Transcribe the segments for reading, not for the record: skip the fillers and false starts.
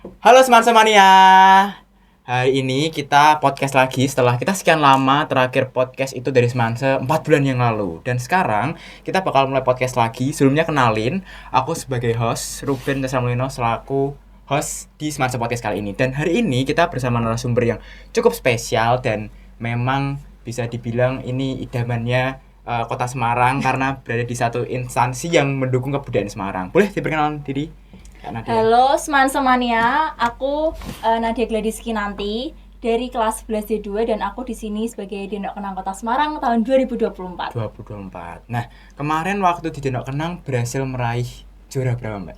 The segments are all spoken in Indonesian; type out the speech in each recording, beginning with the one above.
Halo Semansa-mania. Hari ini kita podcast lagi setelah kita sekian lama terakhir podcast itu dari Semansa 4 bulan yang lalu. Dan sekarang kita bakal mulai podcast lagi. Sebelumnya kenalin, aku sebagai host Ruben Tesramulino selaku host di Semansa Podcast kali ini. Dan hari ini kita bersama narasumber yang cukup spesial dan memang bisa dibilang ini idamannya Kota Semarang karena berada di satu instansi yang mendukung kebudayaan Semarang. Boleh diperkenalkan diri? Halo Semansa-mania, aku Nadia Gladys Kinanti dari kelas 11 D2 dan aku di sini sebagai Denok Kenang Kota Semarang tahun 2024. Nah, kemarin waktu di Denok Kenang berhasil meraih juara berapa, Mbak?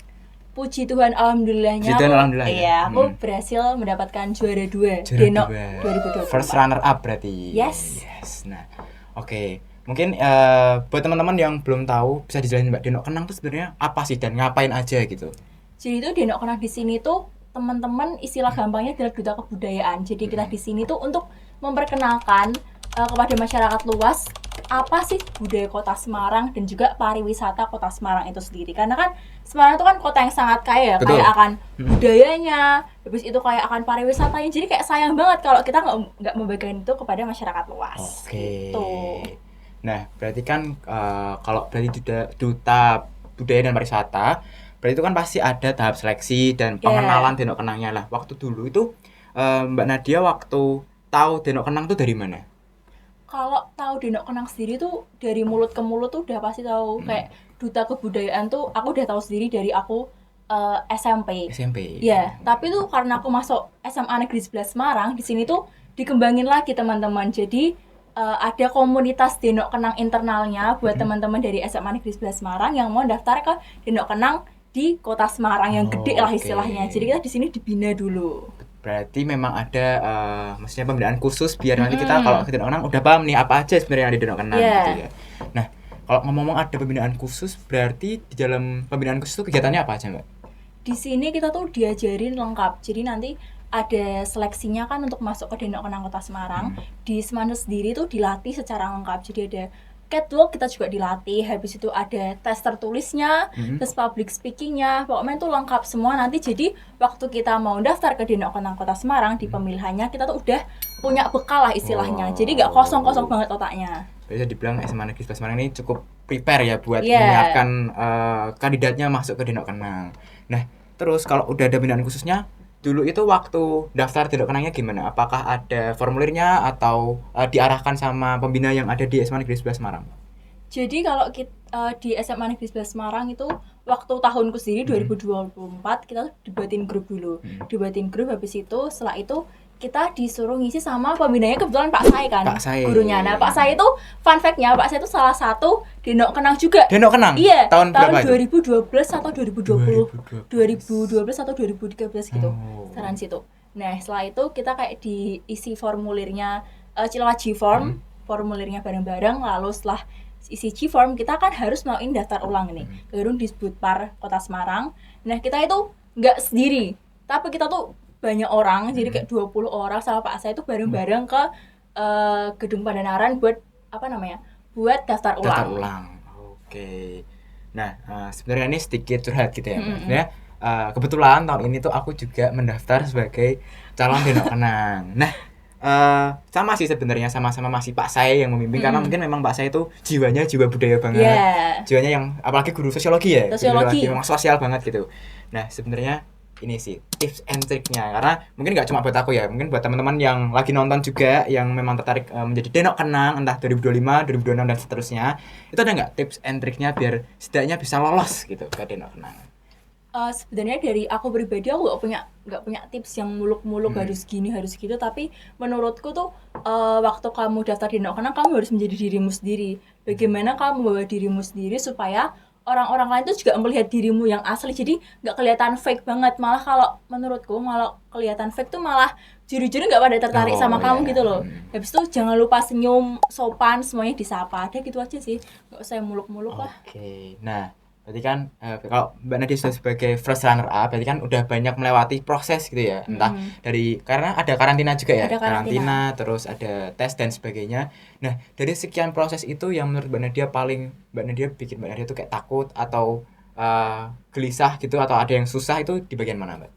Puji Tuhan alhamdulillahnya. Puji Tuhan alhamdulillah. Iya, aku berhasil mendapatkan juara 2 Denok 2024. First runner up berarti. Yes. Nah, oke. Mungkin buat teman-teman yang belum tahu bisa dijelasin Mbak, Denok Kenang itu sebenarnya apa sih dan ngapain aja gitu? Jadi itu Denok Kenang di sini tuh teman-teman istilah gampangnya adalah duta kebudayaan. Jadi kita di sini tuh untuk memperkenalkan kepada masyarakat luas apa sih budaya Kota Semarang dan juga pariwisata Kota Semarang itu sendiri. Karena kan Semarang itu kan kota yang sangat kaya, Betul. kaya akan budayanya, habis itu kaya akan pariwisatanya. Jadi kayak sayang banget kalau kita nggak membagikan itu kepada masyarakat luas. Oke. Gitu. Nah, berarti kan kalau berarti duta budaya dan pariwisata, berarti itu kan pasti ada tahap seleksi dan pengenalan Denok Kenangnya lah. Waktu dulu itu Mbak Nadia waktu tahu Denok Kenang itu dari mana? Kalau tahu Denok Kenang sendiri tuh dari mulut ke mulut tuh udah pasti tahu. Kayak duta kebudayaan tuh aku udah tahu sendiri dari aku SMP. Ya, tapi tuh karena aku masuk SMA Negeri 11 Semarang, di sini tuh dikembangin lagi teman-teman. Jadi ada komunitas Denok Kenang internalnya buat teman-teman dari SMA Negeri 11 Semarang yang mau daftar ke Denok Kenang di Kota Semarang yang gede lah istilahnya. Jadi kita di sini dibina dulu. Berarti memang ada maksudnya pembinaan khusus biar nanti kita kalau ke Denok Kenang udah paham nih apa aja sebenarnya yang ada di Denok Kenang gitu ya. Nah, kalau ngomong-ngomong ada pembinaan khusus, berarti di dalam pembinaan khusus itu kegiatannya apa aja, Mbak? Di sini kita tuh diajarin lengkap. Jadi nanti ada seleksinya kan untuk masuk ke Denok Kenang Kota Semarang. Di Semarang sendiri tuh dilatih secara lengkap. Jadi ada catwalk kita juga dilatih, habis itu ada tes tertulisnya, tes public speakingnya, pokoknya itu lengkap semua. Nanti jadi waktu kita mau daftar ke Denok Kenang Kota Semarang di pemilihannya kita tuh udah punya bekal lah istilahnya. Jadi nggak kosong-kosong banget otaknya. Bisa dibilang SMA Negeri 11 Semarang ini cukup prepare ya buat menyiapkan kandidatnya masuk ke Denok Kenang. Nah, terus kalau udah ada pembinaan khususnya, dulu itu waktu daftar Denok Kenangnya gimana? Apakah ada formulirnya atau diarahkan sama pembina yang ada di SMA Negeri 11 Semarang? Jadi kalau kita di SMA Negeri 11 Semarang itu waktu tahunku sendiri 2024 kita dibuatin grup dulu. Dibuatin grup, habis itu setelah itu kita disuruh ngisi sama pembinanya, kebetulan Pak Sai kan, gurunya. Nah, Pak Sai itu fun fact-nya, Pak Sai itu salah satu Denok Kenang juga. Denok Kenang? Iya, tahun 2012 atau 2020. 2012 atau 2013 gitu. Sekitaran situ. Nah, setelah itu kita kayak diisi formulirnya lewat G-form, formulirnya bareng-bareng, lalu setelah isi G-form kita kan harus melakukan daftar ulang nih ke gedung Disbudpar Kota Semarang. Nah, kita itu nggak sendiri, tapi kita tuh banyak orang, jadi kayak 20 orang sama Pak Asa itu bareng-bareng ke gedung Pandanaran buat buat daftar ulang. Oke. Nah, sebenarnya ini sedikit curhat gitu ya. Maksudnya kebetulan tahun ini tuh aku juga mendaftar sebagai calon Denok Kenang. Nah, sama sih sebenarnya, sama-sama masih Pak Sai yang memimpin karena mungkin memang Pak Sai itu jiwanya jiwa budaya banget. Jiwanya yang apalagi guru sosiologi ya. Sosiologi memang sosial banget gitu. Nah, sebenarnya ini sih tips and triknya, karena mungkin nggak cuma buat aku ya, mungkin buat teman-teman yang lagi nonton juga yang memang tertarik menjadi Denok Kenang entah 2025, 2026 dan seterusnya, itu ada nggak tips and triknya biar setidaknya bisa lolos gitu ke Denok Kenang? Sebenarnya dari aku pribadi aku nggak punya tips yang muluk-muluk harus gini harus gitu, tapi menurutku tuh waktu kamu daftar di Denok Kenang kamu harus menjadi dirimu sendiri. Bagaimana kamu membawa dirimu sendiri supaya orang-orang lain tuh juga melihat dirimu yang asli, jadi nggak kelihatan fake banget. Malah kalau menurutku malah kelihatan fake tuh malah juri-juri nggak pada tertarik sama kamu gitu loh. Habis itu jangan lupa senyum, sopan, semuanya disapa, ada gitu aja sih, nggak usah muluk-muluk lah. Oke, nah berarti kan kalau Mbak Nadia sudah sebagai first runner up, berarti kan udah banyak melewati proses gitu ya, entah dari karena ada karantina juga ya, karantina terus ada tes dan sebagainya. Nah, dari sekian proses itu yang menurut Mbak Nadia bikin Mbak Nadia tuh kayak takut atau gelisah gitu, atau ada yang susah, itu di bagian mana, Mbak?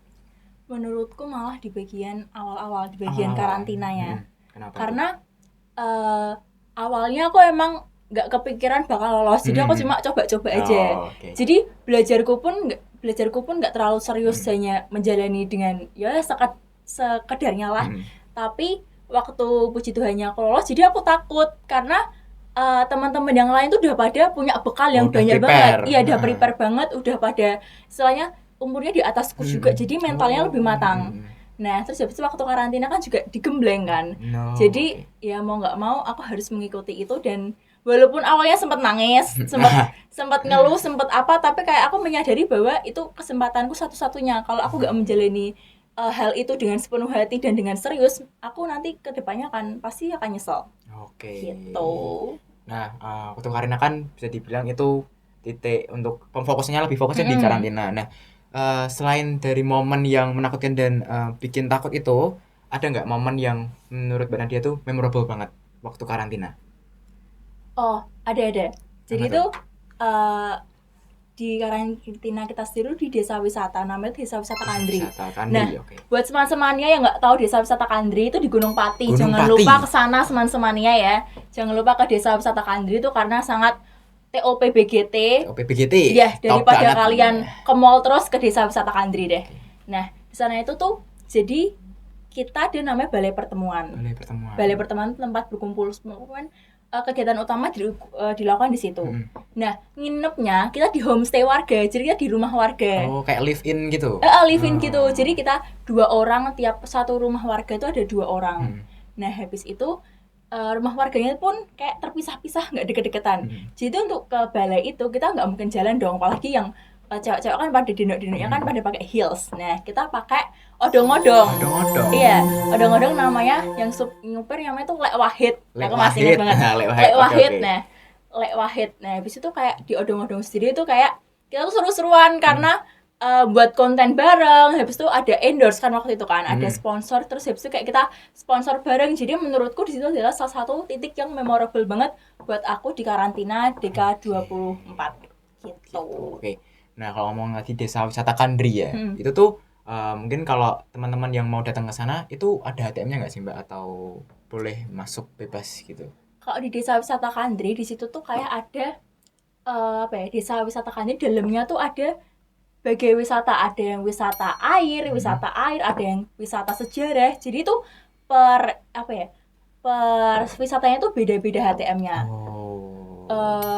Menurutku malah di bagian awal-awal, di bagian Awal-awal. karantinanya. Kenapa tuh? Karena awalnya aku emang nggak kepikiran bakal lolos, jadi aku cuma coba-coba aja. Oh, oke. Jadi belajarku pun nggak terlalu serius, hanya menjalani dengan ya sekedarnya lah. Tapi waktu puji Tuhannya aku lolos, jadi aku takut karena teman-teman yang lain tuh udah pada punya bekal yang Udah banyak prepare. banget. Iya, udah prepare banget, udah pada istilahnya umurnya di atasku juga, jadi mentalnya lebih matang. Nah, terus habis itu waktu karantina kan juga digembleng kan. No, Jadi ya mau nggak mau aku harus mengikuti itu, dan walaupun awalnya sempat nangis, sempat ngeluh, sempat apa, tapi kayak aku menyadari bahwa itu kesempatanku satu-satunya. Kalau aku nggak menjalani hal itu dengan sepenuh hati dan dengan serius, aku nanti kedepannya pasti akan nyesel. Oke. Gitu. Nah, waktu Karina kan bisa dibilang itu titik untuk fokusnya lebih fokusnya di karantina. Nah, selain dari momen yang menakutkan dan bikin takut itu, ada nggak momen yang menurut Mbak Nadia tuh memorable banget waktu karantina? Oh, ada. Jadi Apa itu di karantina kita sendiri di desa wisata, namanya Desa Wisata Kandri. Nah, buat seman-semannya yang nggak tahu Desa Wisata Kandri itu di Gunung Pati. Jangan lupa ke sana seman-semannya ya. Jangan lupa ke Desa Wisata Kandri itu karena sangat TOP-BGT. Ya, daripada kalian ke mall terus ke Desa Wisata Kandri deh. Nah, di sana itu tuh jadi kita ada namanya Balai Pertemuan. Balai Pertemuan tempat berkumpul semua kegiatan utama dilakukan di situ. Nah, nginepnya kita di homestay warga, jadi kita di rumah warga. Oh, kayak live in gitu? Live in gitu, jadi kita 2 orang, tiap satu rumah warga itu ada 2 orang. Nah, habis itu rumah warganya pun kayak terpisah-pisah, nggak deket-deketan. Jadi untuk ke balai itu kita nggak mungkin jalan dong, apalagi yang cewek-cewek kan pada dinok-dinoknya kan pada pakai heels. Nah, kita pakai odong-odong. Iya, odong-odong namanya yang nyupir namanya tuh Lek Wahid. Aku masih ingat banget. Lek Wahid. Nah, Lek Wahid. Nah, habis itu kayak di odong-odong sendiri tuh kayak kita tuh seru-seruan karena buat konten bareng. Habis itu ada endorse kan waktu itu kan, ada sponsor, terus habis itu kayak kita sponsor bareng. Jadi menurutku di situ adalah salah satu titik yang memorable banget buat aku di karantina DK24 gitu. Oke. Nah, kalau ngomong lagi Desa Wisata Kandri ya, itu tuh mungkin kalau teman-teman yang mau datang ke sana itu ada ATM-nya nggak sih Mbak, atau boleh masuk bebas gitu? Kalau di Desa Wisata Kandri di situ tuh kayak ada Desa Wisata Kandri dalamnya tuh ada bagai wisata, ada yang wisata air, ada yang wisata sejarah. Jadi itu per wisatanya tuh beda-beda HTM-nya.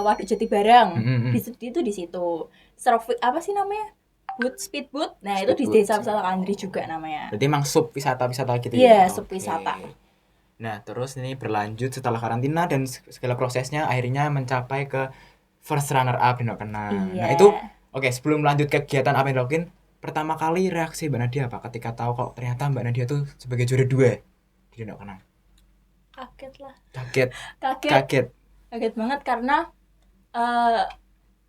Waduk Jati Barang itu di situ. Apa sih namanya? Speedboat. Nah, itu di Desa Wisata Kandri juga namanya. Berarti emang sub wisata-wisata gitu ya? Iya, sub wisata. Nah, terus ini berlanjut setelah karantina dan segala prosesnya akhirnya mencapai ke first runner up di Denok Kenang. Nah, itu sebelum lanjut kegiatan apa yang dilakuin, pertama kali reaksi Mbak Nadia apa ketika tahu kalau ternyata Mbak Nadia tuh sebagai juara 2 di Denok Kenang? Kaget lah. Kaget banget karena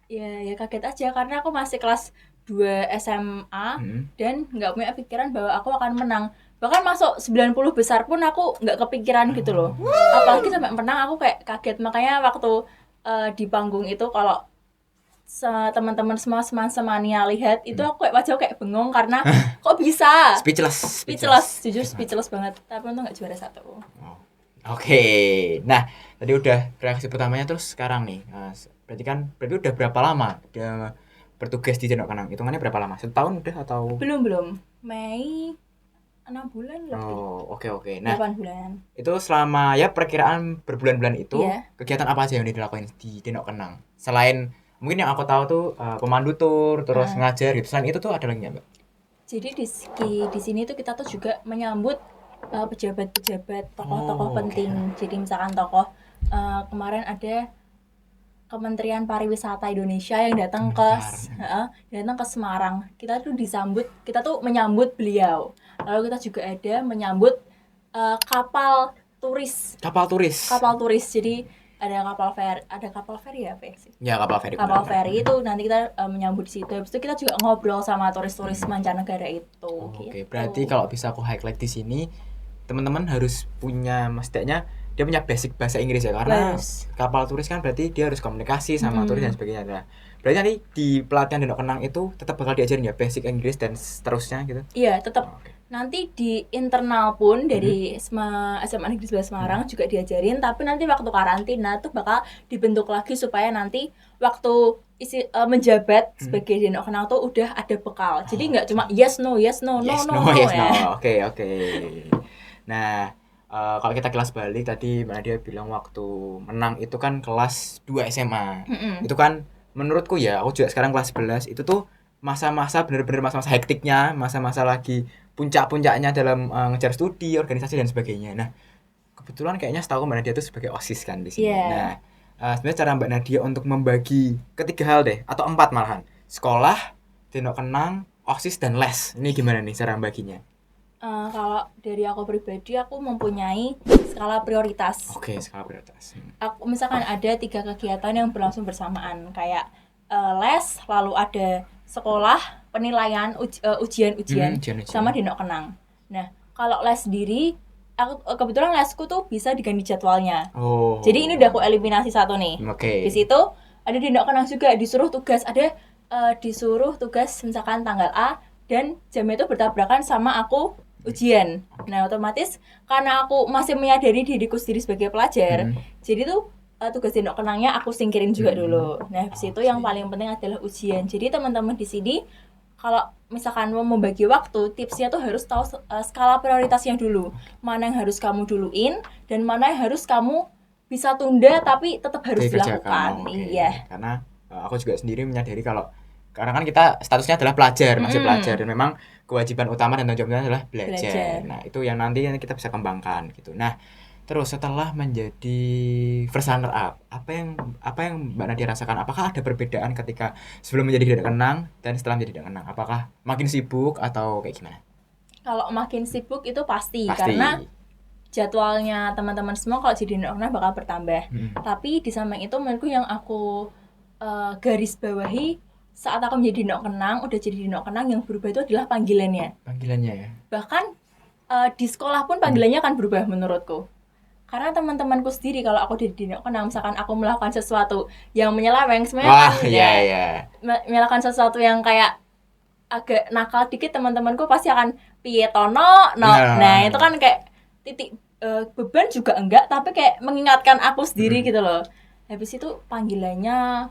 ya kaget aja karena aku masih kelas 2 SMA dan nggak punya pikiran bahwa aku akan menang. Bahkan masuk 90 besar pun aku nggak kepikiran gitu loh. Apalagi sampai menang, aku kayak kaget. Makanya waktu di panggung itu kalau teman-teman semua seman-semannya lihat itu, aku kayak wajah kayak bengong karena kok bisa speechless, jujur speechless banget. Tapi untung nggak juara 1. Oke. Nah, tadi udah reaksi pertamanya, terus sekarang nih berarti udah berapa lama udah bertugas di Denok Kenang? Hitungannya berapa lama? Setahun udah atau? Belum. Mei 6 bulan lebih. Oke. Nah, 8 bulan. Itu selama ya perkiraan berbulan-bulan itu, kegiatan apa aja yang dilakuin di Denok Kenang? Selain mungkin yang aku tahu tuh pemandu tur, terus ngajar gitu. Selain itu tuh ada lagi nggak, Mbak? Jadi di sini tuh kita tuh juga menyambut pejabat-pejabat, tokoh-tokoh penting. Jadi misalkan tokoh kemarin ada Kementerian Pariwisata Indonesia yang datang ke Semarang. Kita tuh menyambut beliau. Lalu kita juga ada menyambut kapal turis. Jadi ada kapal feri ya, apa sih? Ya, kapal feri. Kapal feri itu nanti kita menyambut di situ. Habis itu kita juga ngobrol sama turis-turis mancanegara itu. Oke, berarti kalau bisa aku highlight di sini, teman-teman harus punya, maksudnya dia punya basic bahasa Inggris ya, karena kapal turis kan berarti dia harus komunikasi sama turis dan sebagainya. Nah, Berarti nanti di pelatihan Denok Kenang itu tetap bakal diajarin ya basic Inggris dan seterusnya gitu. Iya, tetap. Oh, oke. Nanti di internal pun dari SMA Negeri 11 Semarang juga diajarin, tapi nanti waktu karantina tuh bakal dibentuk lagi supaya nanti waktu menjabat sebagai Denok Kenang tuh udah ada bekal. Jadi nggak cuma yes no Yes, no no, ya. yes, no. Oke. Nah, kalau kita kelas balik tadi Mbak Nadia bilang waktu menang itu kan kelas 2 SMA. Itu kan menurutku ya, aku juga sekarang kelas 11 itu tuh masa-masa bener-bener masa-masa hektiknya, masa-masa lagi puncak-puncaknya dalam ngejar studi, organisasi dan sebagainya. Nah, kebetulan kayaknya setahu Mbak Nadia itu sebagai OSIS kan di sini. Iya. Nah, sebenarnya cara Mbak Nadia untuk membagi ketiga hal deh atau 4 malahan. Sekolah, Denok Kenang, OSIS dan les. Ini gimana nih cara baginya? Kalau dari aku pribadi, aku mempunyai skala prioritas. Oke, skala prioritas. Aku misalkan ada 3 kegiatan yang berlangsung bersamaan, kayak les, lalu ada sekolah, penilaian, ujian, ujian. sama Denok Kenang. Nah, kalau les sendiri, aku kebetulan lesku tuh bisa diganti jadwalnya. Oh. Jadi ini udah aku eliminasi satu nih. Oke. Di situ ada Denok Kenang juga, disuruh tugas, ada disuruh tugas misalkan tanggal A dan jamnya itu bertabrakan sama aku ujian. Nah, otomatis karena aku masih menyadari diriku sendiri sebagai pelajar, jadi tuh tugas Denok Kenangnya aku singkirin juga dulu. Nah, habis itu yang paling penting adalah ujian. Jadi teman-teman di sini kalau misalkan mau membagi waktu, tipsnya tuh harus tahu skala prioritasnya dulu. Mana yang harus kamu duluin dan mana yang harus kamu bisa tunda tapi tetap harus dilakukan. Okay. Iya. Karena aku juga sendiri menyadari karena kan kita statusnya adalah pelajar, masih pelajar, dan memang kewajiban utama dan tanggung jawabnya adalah belajar. Nah, itu yang nanti kita bisa kembangkan gitu. Nah, terus setelah menjadi first runner up, apa yang Mbak Nadia rasakan? Apakah ada perbedaan ketika sebelum menjadi Denok Kenang dan setelah menjadi Denok Kenang? Apakah makin sibuk atau kayak gimana? Kalau makin sibuk itu pasti. Karena jadwalnya teman-teman semua kalau jadi Denok Kenang bakal bertambah. Tapi di samping itu menurutku yang aku garis bawahi saat aku menjadi Denok Kenang, udah jadi Denok Kenang, yang berubah itu adalah panggilannya. Panggilannya ya. Bahkan di sekolah pun panggilannya akan berubah menurutku. Karena teman-temanku sendiri kalau aku di Denok Kenang, misalkan aku melakukan sesuatu yang menyeleweng, sebenarnya melakukan sesuatu yang kayak agak nakal dikit, teman-temanku pasti akan piye tono. Nah, itu kan kayak titik beban juga enggak, tapi kayak mengingatkan aku sendiri gitu loh. Habis itu panggilannya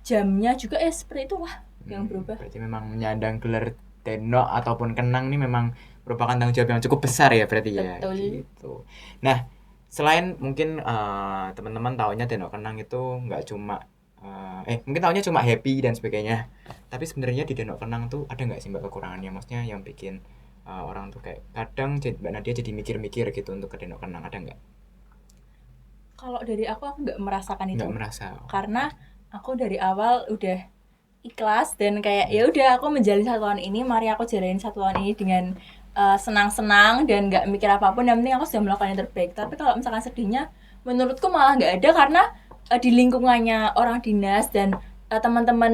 jamnya juga seperti itu yang berubah. Berarti memang menyandang gelar Denok ataupun Kenang ini memang merupakan tanggung jawab yang cukup besar ya berarti. Betul. Ya gitu. Nah, selain mungkin teman-teman taunya Denok Kenang itu nggak cuma mungkin taunya cuma happy dan sebagainya, tapi sebenarnya di Denok Kenang tuh ada nggak sih Mbak kekurangannya, maksudnya yang bikin orang tuh kayak kadang Mbak Nadia jadi mikir-mikir gitu untuk ke Denok Kenang, ada nggak? Kalau dari aku nggak merasakan itu. Nggak merasa. Karena aku dari awal udah ikhlas dan kayak ya udah aku menjalani 1 tahun ini, mari aku jalanin 1 tahun ini dengan senang-senang dan nggak mikir apapun, yang penting aku sudah melakukan yang terbaik. Tapi kalau misalkan sedihnya, menurutku malah nggak ada, karena di lingkungannya orang dinas dan teman-teman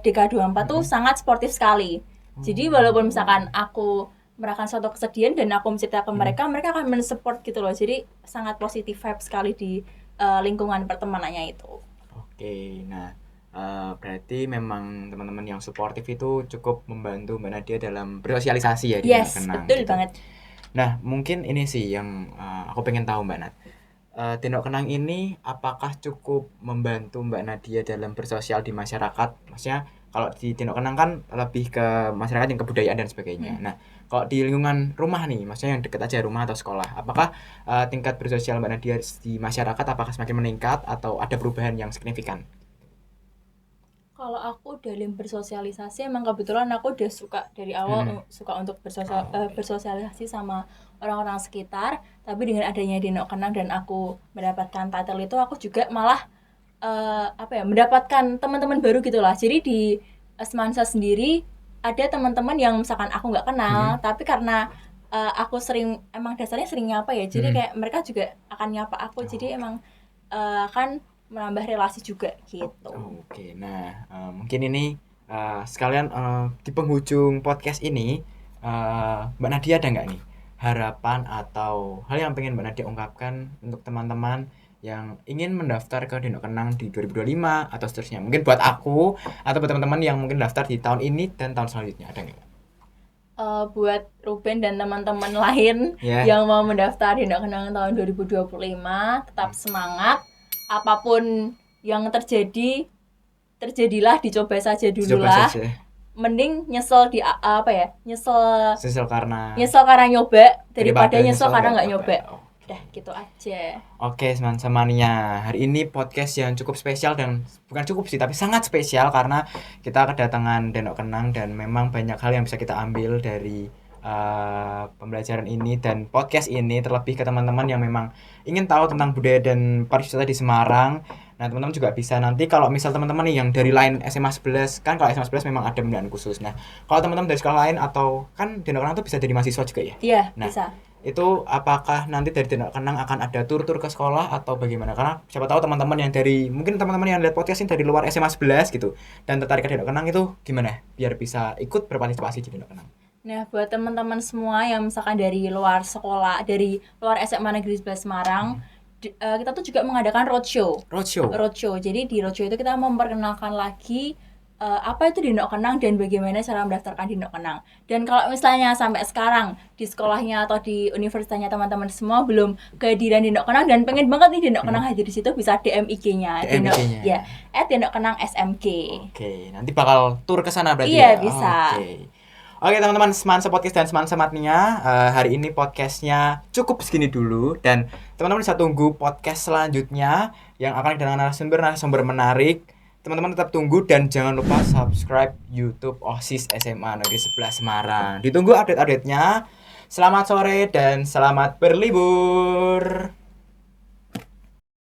DK24 tuh sangat sportif sekali. Jadi walaupun misalkan aku merasakan suatu kesedihan dan aku menceritakan mereka akan mensupport gitu loh. Jadi sangat positif vibe sekali di lingkungan pertemanannya itu. Oke, nah berarti memang teman-teman yang suportif itu cukup membantu Mbak Nadia dalam bersosialisasi ya di Denok Kenang. Betul banget. Nah, mungkin ini sih yang aku pengen tahu Mbak Nat. Denok Kenang ini apakah cukup membantu Mbak Nadia dalam bersosial di masyarakat? Maksudnya kalau di Denok Kenang kan lebih ke masyarakat yang kebudayaan dan sebagainya. Nah, kalau di lingkungan rumah nih, maksudnya yang dekat aja rumah atau sekolah, apakah tingkat bersosial Mbak Nadia di masyarakat apakah semakin meningkat atau ada perubahan yang signifikan? Kalau aku dalam bersosialisasi, emang kebetulan aku udah suka dari awal suka untuk bersosialisasi sama orang-orang sekitar. Tapi dengan adanya Denok Kenang dan aku mendapatkan title itu, aku juga malah mendapatkan teman-teman baru gitulah. Jadi di Semansa sendiri ada teman-teman yang misalkan aku nggak kenal, tapi karena aku emang dasarnya sering nyapa ya, jadi kayak mereka juga akan nyapa aku. Jadi emang akan menambah relasi juga gitu. Oke, nah mungkin ini sekalian di penghujung podcast ini Mbak Nadia ada nggak nih harapan atau hal yang pengen Mbak Nadia ungkapkan untuk teman-teman yang ingin mendaftar ke Dendok Kenang di 2025 atau seterusnya. Mungkin buat aku atau buat teman-teman yang mungkin daftar di tahun ini dan tahun selanjutnya, ada nggak? Buat Ruben dan teman-teman lain Ya. yang mau mendaftar Dendok Kenang tahun 2025, tetap semangat. Apapun yang terjadilah, dicoba saja dulu Coba lah. saja. Mending nyesel Nyesel karena nyoba daripada nyesel karena nggak nyoba. Oh. Udah gitu aja. Oke, teman-temannya. Hari ini podcast yang cukup spesial dan bukan cukup sih, tapi sangat spesial karena kita kedatangan Dendok Kenang dan memang banyak hal yang bisa kita ambil dari pembelajaran ini dan podcast ini, terlebih ke teman-teman yang memang ingin tahu tentang budaya dan pariwisata di Semarang. Nah, teman-teman juga bisa nanti kalau misal teman-teman nih yang dari lain SMA 11, kan kalau SMA 11 memang ada pembinaan khusus. Nah, kalau teman-teman dari sekolah lain atau kan Dendok Kenang itu bisa jadi mahasiswa juga ya? Iya, Nah, bisa. itu apakah nanti dari Dendok Kenang akan ada tur-tur ke sekolah atau bagaimana? Karena siapa tahu teman-teman yang mungkin teman-teman yang lihat podcast ini dari luar SMA 11 gitu dan tertarik ke Dendok Kenang itu gimana? Biar bisa ikut berpartisipasi di Dendok Kenang. Nah, buat teman-teman semua yang misalkan dari luar sekolah, dari luar SMA Negeri 11 Semarang, kita tuh juga mengadakan roadshow. Jadi di roadshow itu kita memperkenalkan lagi apa itu Dendok Kenang dan bagaimana cara mendaftarkan Dendok Kenang. Dan kalau misalnya sampai sekarang di sekolahnya atau di universitasnya teman-teman semua belum kehadiran Dendok Kenang dan pengen banget nih Dendok Kenang hadir di situ, bisa DM IG-nya. Ya, @dendokkenang SMK. Oke, nanti bakal tur ke sana berarti Iya, ya? bisa. Oke teman-teman, Semansa Podcast dan Semansa-Matnia, hari ini podcastnya cukup segini dulu dan teman-teman bisa tunggu podcast selanjutnya yang akan kedatangan narasumber menarik. Teman-teman tetap tunggu dan jangan lupa subscribe YouTube OSIS SMA Negeri 11 Semarang. Ditunggu update-update-nya. Selamat sore dan selamat berlibur.